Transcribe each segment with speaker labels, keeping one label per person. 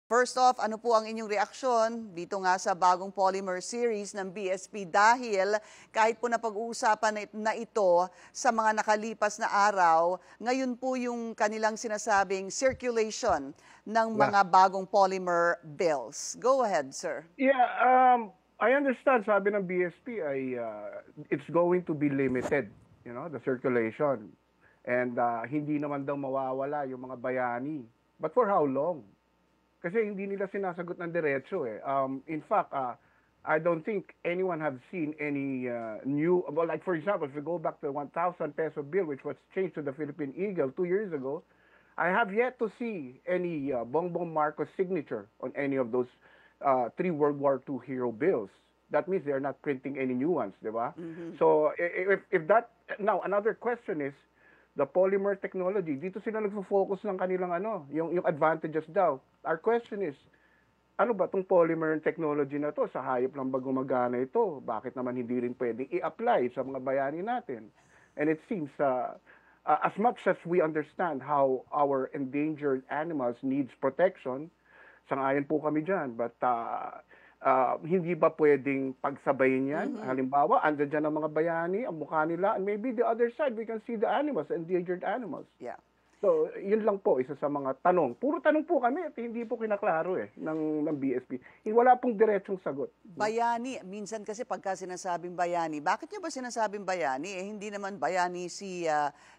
Speaker 1: First off, ano po ang inyong reaksyon dito nga sa bagong polymer series ng BSP dahil kahit po napag-uusapan na ito sa mga nakalipas na araw, ngayon po yung kanilang sinasabing circulation ng
Speaker 2: Yeah.
Speaker 1: mga bagong polymer bills. Go ahead, sir.
Speaker 2: Yeah, I understand sabi ng BSP ay it's going to be limited, the circulation. And hindi naman daw mawawala yung mga bayani. But for how long? Kasi hindi nila sinasagot ng diretso eh. In fact, I don't think anyone have seen any new, well, like for example, if we go back to the 1,000 peso bill, which was changed to the Philippine Eagle 2 years ago, I have yet to see any Bongbong Marcos signature on any of those three World War II hero bills. That means they're not printing any new ones, di ba? So if that, now another question is, the polymer technology, dito sila nagfo-focus ng kanilang yung advantages daw. Our question is, ano ba itong polymer technology na to? Sa hayop lang ba gumagana ito? Bakit naman hindi rin pwedeng i-apply sa mga bayani natin? And it seems, as much as we understand how our endangered animals needs protection, sangayon po kami dyan. But hindi ba pwedeng pagsabayin yan? Halimbawa, andyan dyan ang mga bayani, ang mukha nila, and maybe the other side, we can see the animals, endangered animals.
Speaker 1: Yeah.
Speaker 2: So, yun lang po, isa sa mga tanong. Puro tanong po kami at hindi po kinaklaro ng BSP. Wala pong diretsong sagot.
Speaker 1: Bayani, minsan kasi pagka sinasabing bayani, bakit niyo ba sinasabing bayani? Hindi naman bayani si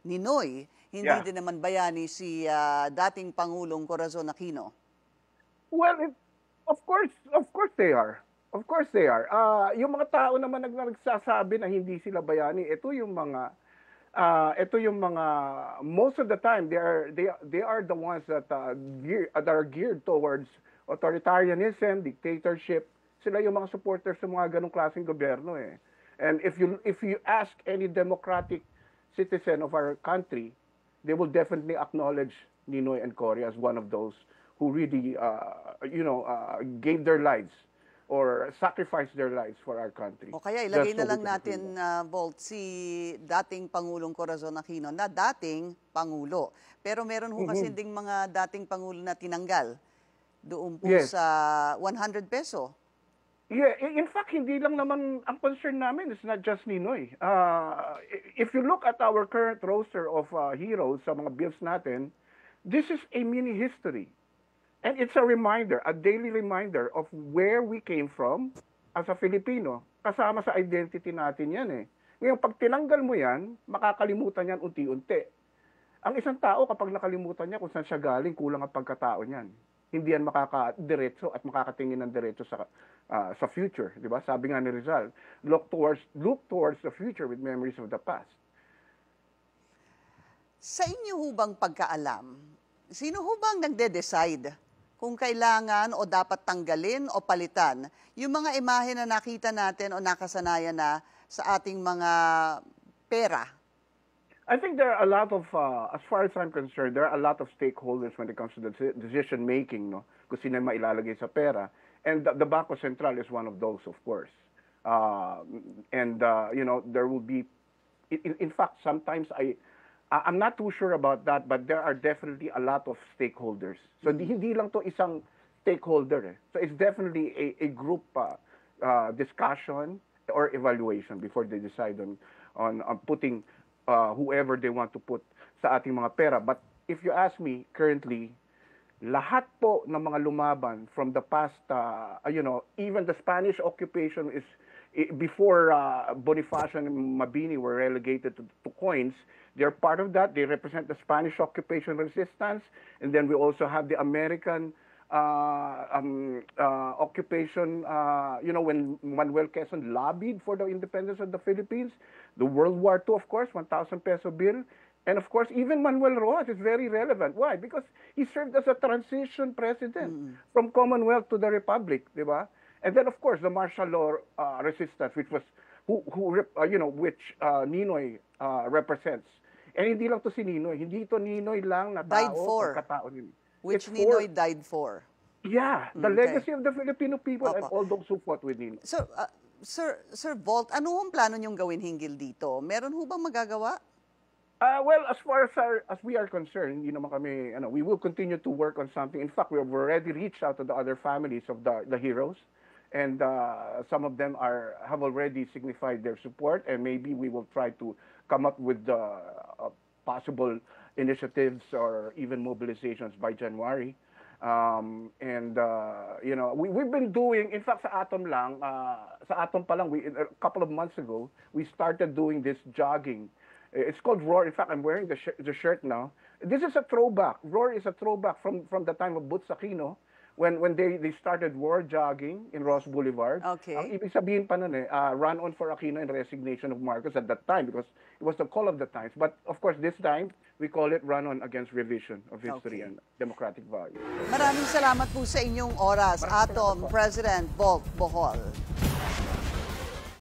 Speaker 1: Ninoy, hindi din naman bayani si dating Pangulong Corazon Aquino.
Speaker 2: Well, of course they are. Of course they are. Yung mga tao naman nagsasabi na hindi sila bayani, ito yung mga most of the time they are the ones that are geared towards authoritarianism, dictatorship. Sila yung mga supporters ng mga ganong klaseng gobyerno eh. And if you ask any democratic citizen of our country, they will definitely acknowledge Ninoy and Cory as one of those who really gave their lives or sacrificed their lives for our country.
Speaker 1: O kaya ilagay na lang natin, Volt, si dating Pangulong Corazon Aquino na dating Pangulo. Pero meron ho kasi ding mga dating Pangulo na tinanggal doon po sa 100 peso.
Speaker 2: Yeah, in fact, hindi lang naman ang concern namin. It's not just Ninoy. If you look at our current roster of heroes sa mga bills natin, this is a mini history. And it's a reminder, a daily reminder of where we came from as a Filipino. Kasama sa identity natin yan eh. Ngayon, pag tinanggal mo yan, makakalimutan yan unti-unti. Ang isang tao, kapag nakalimutan niya kung saan siya galing, kulang ang pagkatao niyan. Hindi yan makakadiretso at makakatingin ng diretso sa future. Di ba? Sabi nga ni Rizal, look towards the future with memories of the past.
Speaker 1: Sa inyo ho bang pagkaalam, sino ho bang nagde-decide kung kailangan o dapat tanggalin o palitan yung mga imahe na nakita natin o nakasanayan na sa ating mga pera?
Speaker 2: I think there are a lot of, as far as I'm concerned, there are a lot of stakeholders when it comes to the decision making, no? Kung sino mailalagay sa pera. And the Bangko Sentral is one of those, of course. There will be, in fact, sometimes I'm not too sure about that, but there are definitely a lot of stakeholders. So hindi lang to isang stakeholder. So it's definitely a group discussion or evaluation before they decide on putting whoever they want to put sa ating mga pera. But if you ask me, currently, lahat po ng mga lumaban from the past, even the Spanish occupation is, before Bonifacio and Mabini were relegated to coins, they're part of that. They represent the Spanish occupation resistance. And then we also have the American occupation, when Manuel Quezon lobbied for the independence of the Philippines. The World War II, of course, 1,000 peso bill. And of course, even Manuel Rojas is very relevant. Why? Because he served as a transition president from Commonwealth to the Republic, di ba? And then, of course, the martial law resistance, which was which Ninoy represents. And hindi lang to si Ninoy, hindi to Ninoy lang na tao o katao nila.
Speaker 1: Which Ninoy died for.
Speaker 2: Yeah, the legacy of the Filipino people and all those who fought with Ninoy.
Speaker 1: So, Sir Volt, ano hong plano niyong gawin hinggil dito? Meron ho bang magagawa?
Speaker 2: Well, as far as we are concerned, hindi naman kami, we will continue to work on something. In fact, we have already reached out to the other families of the heroes, and some of them have already signified their support, and maybe we will try to come up with possible initiatives or even mobilizations by January. We've been doing, in fact, sa Atom pa lang, a couple of months ago, we started doing this jogging. It's called Roar. In fact, I'm wearing the shirt now. This is a throwback. Roar is a throwback from the time of Boots Aquino, when they started war jogging in Ross Boulevard.
Speaker 1: Okay.
Speaker 2: Ang ibig sabihin pa nun run on for Aquino and resignation of Marcos at that time, because it was the call of the times. But of course, this time, we call it run on against revision of history and democratic values.
Speaker 1: Maraming salamat po sa inyong oras, Atom President Bolt Bohol.